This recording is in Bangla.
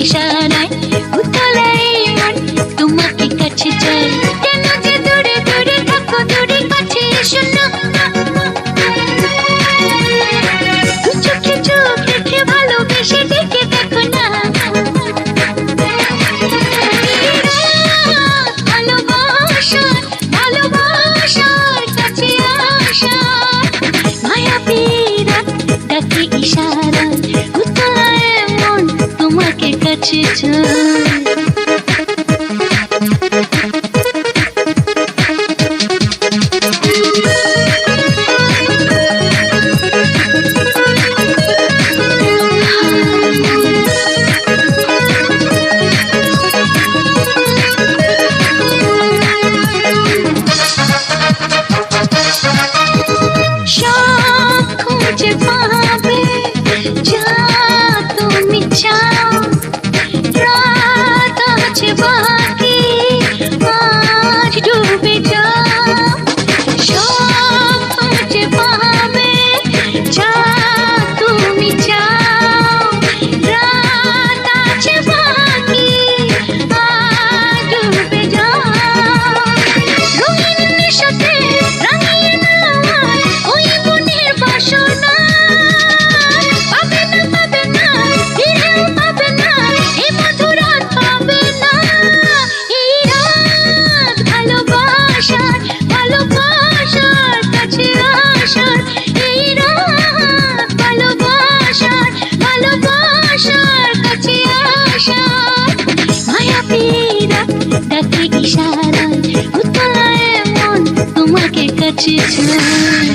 ইশারায় উতলায় মন তোমাকে কাছে চাই। কেন যে দূরে দূরে থাকো, দূরে কাছে এসো না। চোখে চোখ রেখে ভালোবেসে ডেকে দেখো না। ভালোবাসার ভালোবাসার কাছে আসা মায়া পীড়া ডাকে ইশারায় উতলায় মন তোমাকে কাছে চাই। সব খুঁজে পাবে যা তুমি চাও, রাত আছে বাকি আজ ডুবে যাও। সব খুঁজে পাবে যা তুমি চাও, রাত আছে বাকি আজ ডুবে যাও। রঙিন নেশাতে রাঙিয়ে নাও ওই মনের বাসনা। পাবে না পাবে না ফিরেও পাবে না এই মধুর রাত পাবে না। এই রাত ভালোবাসার ভালোবাসার কাছে আসার। এই রাত ভালোবাসার ভালোবাসার কাছে আসার মায়া পীড়া ডাকে ইশারায় উতলায় মন তোমাকে কাছে চাই।